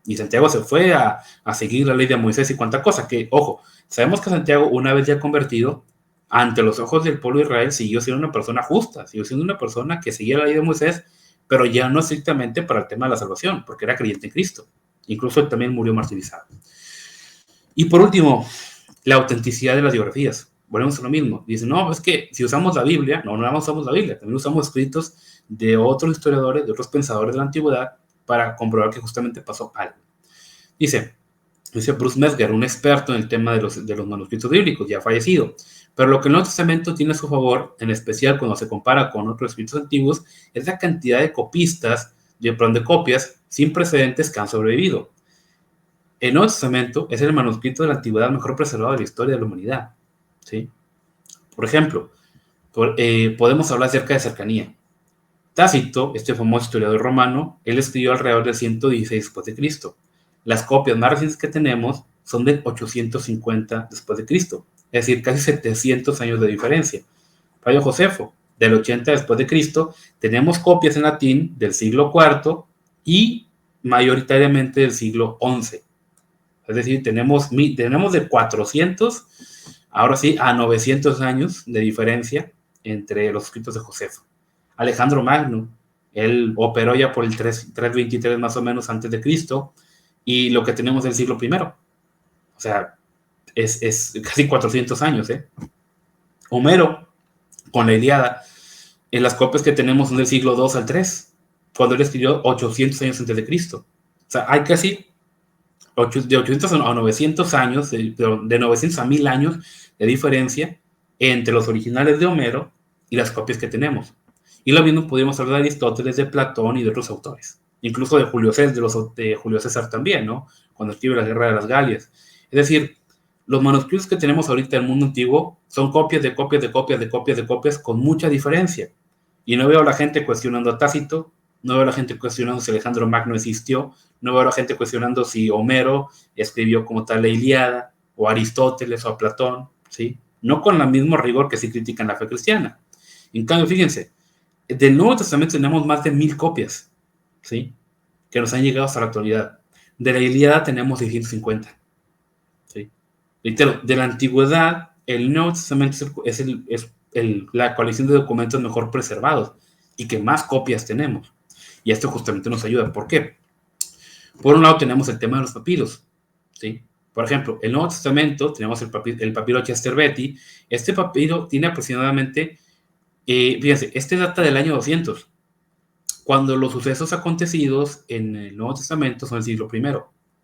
Y Santiago se fue a seguir la ley de Moisés y cuánta cosa. Que, ojo, sabemos que Santiago, una vez ya convertido, ante los ojos del pueblo de Israel, siguió siendo una persona justa, siguió siendo una persona que seguía la ley de Moisés, pero ya no estrictamente para el tema de la salvación, porque era creyente en Cristo. Incluso él también murió martirizado. Y por último, la autenticidad de las biografías. Volvemos a lo mismo. Dicen, no, es que si usamos la Biblia, no usamos la Biblia, también usamos escritos de otros historiadores, de otros pensadores de la antigüedad, para comprobar que justamente pasó algo. Dice Bruce Metzger, un experto en el tema de los manuscritos bíblicos, ya fallecido. Pero lo que el Nuevo Testamento tiene a su favor, en especial cuando se compara con otros escritos antiguos, es la cantidad de de copias sin precedentes que han sobrevivido. El Nuevo Testamento es el manuscrito de la antigüedad mejor preservado de la historia de la humanidad, ¿sí? Por ejemplo, podemos hablar acerca de cercanía. Tácito, este famoso historiador romano, él escribió alrededor de 116 después de Cristo. Las copias más recientes que tenemos son de 850 después de Cristo. es decir, casi 700 años de diferencia. Flavio Josefo, del 80 después de Cristo, tenemos copias en latín del siglo IV y mayoritariamente del siglo XI. Es decir, tenemos de 400, ahora sí, a 900 años de diferencia entre los escritos de Josefo. Alejandro Magno, él operó ya por el 323 más o menos antes de Cristo, y lo que tenemos del siglo I. O sea, es casi 400 años, ¿eh? Homero, con la Ilíada, en las copias que tenemos son del siglo II al III, cuando él escribió 800 años antes de Cristo. O sea, hay casi de 800 a 900 años, de 900 a 1000 años de diferencia entre los originales de Homero y las copias que tenemos. Y lo mismo podríamos hablar de Aristóteles, de Platón y de otros autores. Incluso de Julio César también, ¿no? Cuando escribe la Guerra de las Galias. Es decir, los manuscritos que tenemos ahorita en el mundo antiguo son copias de copias de copias de copias de copias con mucha diferencia. Y no veo a la gente cuestionando a Tácito, no veo a la gente cuestionando si Alejandro Magno existió, no veo a la gente cuestionando si Homero escribió como tal la Ilíada, o Aristóteles, o a Platón, ¿sí? No con el mismo rigor que se critican la fe cristiana. En cambio, fíjense, del Nuevo Testamento tenemos más de 1000 copias, ¿sí? Que nos han llegado hasta la actualidad. De la Ilíada tenemos 650, ¿sí? De la antigüedad, el Nuevo Testamento es la colección de documentos mejor preservados y que más copias tenemos. Y esto justamente nos ayuda. ¿Por qué? Por un lado tenemos el tema de los papiros, ¿sí? Por ejemplo, el Nuevo Testamento, tenemos el papiro Chester Beatty. Este papiro tiene aproximadamente, fíjense, este data del año 200, cuando los sucesos acontecidos en el Nuevo Testamento son del siglo I.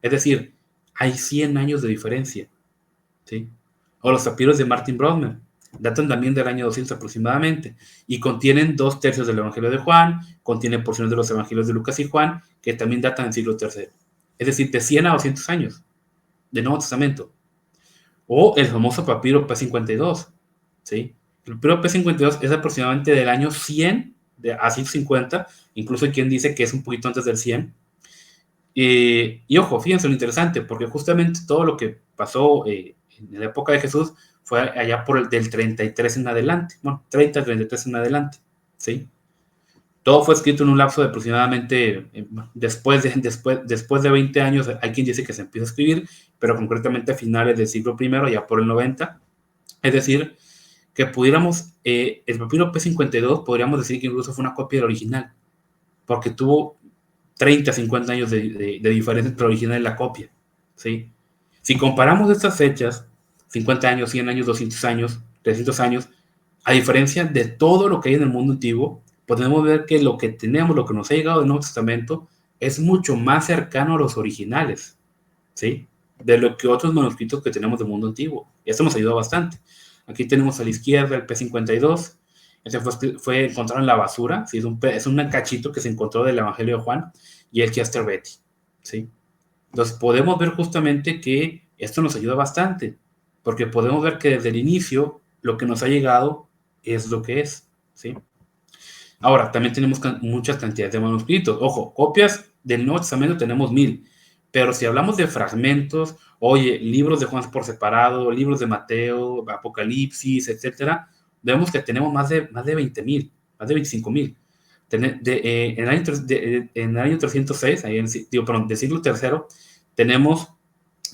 Es decir, hay 100 años de diferencia, ¿sí? O los papiros de Martin Brodmann, datan también del año 200 aproximadamente, y contienen 2/3 del Evangelio de Juan, contienen porciones de los Evangelios de Lucas y Juan, que también datan del siglo III. Es decir, de 100 a 200 años del Nuevo Testamento. O el famoso papiro P52, ¿sí? El papiro P52 es aproximadamente del año 100 a 150, incluso hay quien dice que es un poquito antes del 100. Y ojo, fíjense lo interesante, porque justamente todo lo que pasó en la época de Jesús fue allá del 33 en adelante, bueno, 33 en adelante, ¿sí? Todo fue escrito en un lapso de aproximadamente, después de 20 años, hay quien dice que se empieza a escribir, pero concretamente a finales del siglo I, ya por el 90. Es decir, que pudiéramos, el papiro P52, podríamos decir que incluso fue una copia del original, porque tuvo 30, 50 años de diferencia entre el original y la copia, ¿sí? Si comparamos estas fechas, 50 años, 100 años, 200 años, 300 años, a diferencia de todo lo que hay en el mundo antiguo, podemos ver que lo que tenemos, lo que nos ha llegado del Nuevo Testamento, es mucho más cercano a los originales, ¿sí? De lo que otros manuscritos que tenemos del mundo antiguo. Y esto nos ayuda bastante. Aquí tenemos a la izquierda el P52, ese fue encontrado en la basura, ¿sí? Es un cachito que se encontró del Evangelio de Juan, y el Chester Beatty, ¿sí? Entonces podemos ver justamente que esto nos ayuda bastante, porque podemos ver que desde el inicio lo que nos ha llegado es lo que es, ¿sí? Ahora, también tenemos muchas cantidades de manuscritos. Ojo, copias del Nuevo Testamento tenemos 1000, pero si hablamos de fragmentos, oye, libros de Juan por separado, libros de Mateo, Apocalipsis, etcétera, vemos que tenemos más de 20,000, más de 25,000. En el año 306, del siglo III, tenemos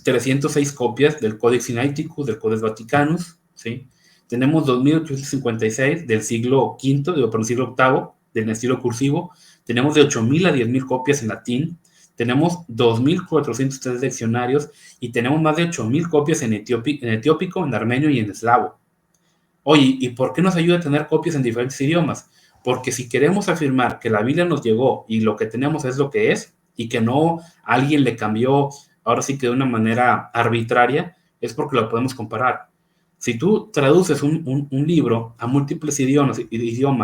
306 copias del Codex Sinaiticus, del Codex Vaticanus, ¿sí? Tenemos 2,856 del siglo V, siglo VIII, del estilo cursivo. Tenemos de 8,000 a 10,000 copias en latín. Tenemos 2,403 diccionarios y tenemos más de 8,000 copias en etiópico, en armenio y en eslavo. Oye, ¿y por qué nos ayuda a tener copias en diferentes idiomas? Porque si queremos afirmar que la Biblia nos llegó y lo que tenemos es lo que es, y que no alguien le cambió, ahora sí que de una manera arbitraria, es porque lo podemos comparar. Si tú traduces un libro a múltiples idiomas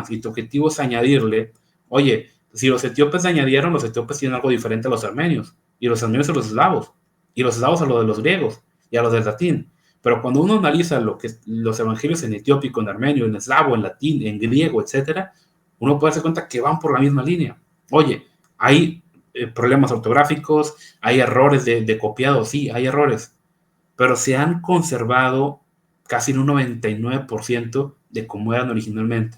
y tu objetivo es añadirle, oye, si los etíopes añadieron, los etíopes tienen algo diferente a los armenios, y los armenios a los eslavos, y los eslavos a lo de los griegos, y a los del latín. Pero cuando uno analiza los evangelios en etiópico, en armenio, en eslavo, en latín, en griego, etcétera, uno puede darse cuenta que van por la misma línea. Oye, hay problemas ortográficos, hay errores de copiado, sí, hay errores, pero se han conservado casi en un 99% de cómo eran originalmente.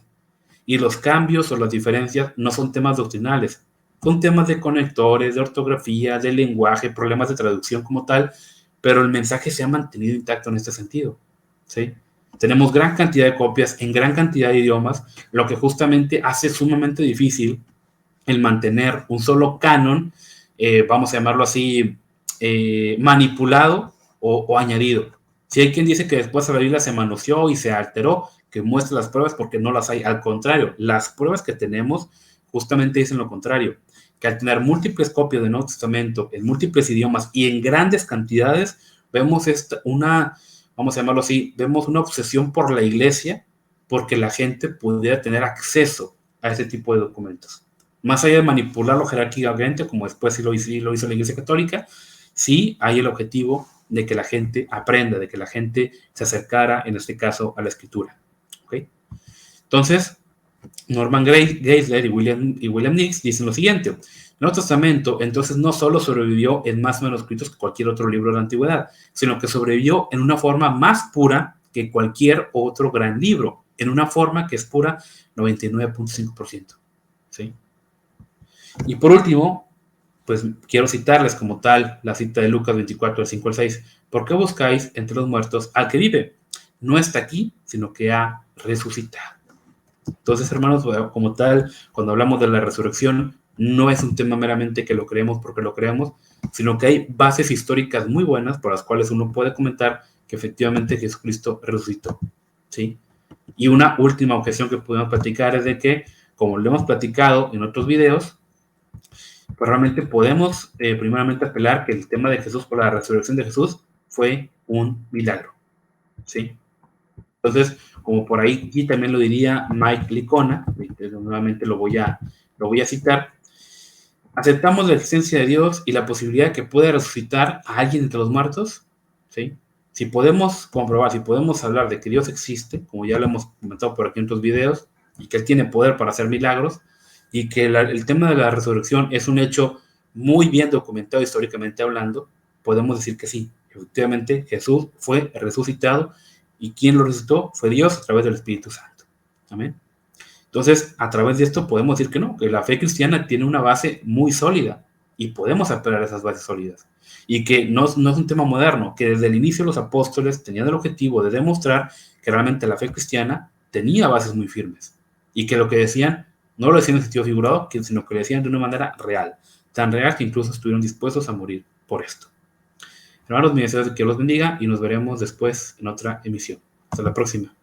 Y los cambios o las diferencias no son temas doctrinales, son temas de conectores, de ortografía, de lenguaje, problemas de traducción como tal, pero el mensaje se ha mantenido intacto en este sentido, ¿sí? Tenemos gran cantidad de copias en gran cantidad de idiomas, lo que justamente hace sumamente difícil el mantener un solo canon, vamos a llamarlo así, manipulado o añadido. Si hay quien dice que después la Biblia se manoseó y se alteró, que muestre las pruebas porque no las hay. Al contrario, las pruebas que tenemos justamente dicen lo contrario, que al tener múltiples copias del Nuevo Testamento en múltiples idiomas y en grandes cantidades, vemos vamos a llamarlo así, vemos una obsesión por la iglesia porque la gente pudiera tener acceso a ese tipo de documentos. Más allá de manipularlo jerárquicamente, como después sí lo hizo la Iglesia Católica, sí hay el objetivo de que la gente aprenda, de que la gente se acercara, en este caso, a la escritura. ¿Okay? Entonces, Norman Geisler y William Nix dicen lo siguiente: el Nuevo Testamento entonces no solo sobrevivió en más manuscritos que cualquier otro libro de la antigüedad, sino que sobrevivió en una forma más pura que cualquier otro gran libro, en una forma que es pura 99.5%. ¿Sí? Y por último, pues quiero citarles como tal la cita de Lucas 24, del 5 al 6. ¿Por qué buscáis entre los muertos al que vive? No está aquí, sino que ha resucitado. Entonces, hermanos, como tal, cuando hablamos de la resurrección, no es un tema meramente que lo creemos porque lo creemos, sino que hay bases históricas muy buenas por las cuales uno puede comentar que efectivamente Jesucristo resucitó, ¿sí? Y una última objeción que podemos platicar es de que, como lo hemos platicado en otros videos, pues realmente podemos primeramente apelar que el tema de Jesús por la resurrección de Jesús fue un milagro, ¿sí? Entonces, como por ahí aquí también lo diría Mike Licona, nuevamente lo voy a citar: ¿aceptamos la existencia de Dios y la posibilidad de que pueda resucitar a alguien entre los muertos? ¿Sí? Si podemos comprobar, si podemos hablar de que Dios existe, como ya lo hemos comentado por aquí en otros videos, y que Él tiene poder para hacer milagros, y que el tema de la resurrección es un hecho muy bien documentado históricamente hablando, podemos decir que sí, efectivamente Jesús fue resucitado, y quien lo resucitó fue Dios a través del Espíritu Santo. Amén. Entonces, a través de esto podemos decir que no, que la fe cristiana tiene una base muy sólida y podemos apelar a esas bases sólidas. Y que no es un tema moderno, que desde el inicio los apóstoles tenían el objetivo de demostrar que realmente la fe cristiana tenía bases muy firmes y que lo que decían no lo decían en sentido figurado, sino que lo decían de una manera real, tan real que incluso estuvieron dispuestos a morir por esto. Hermanos, mi deseo es que Dios los bendiga y nos veremos después en otra emisión. Hasta la próxima.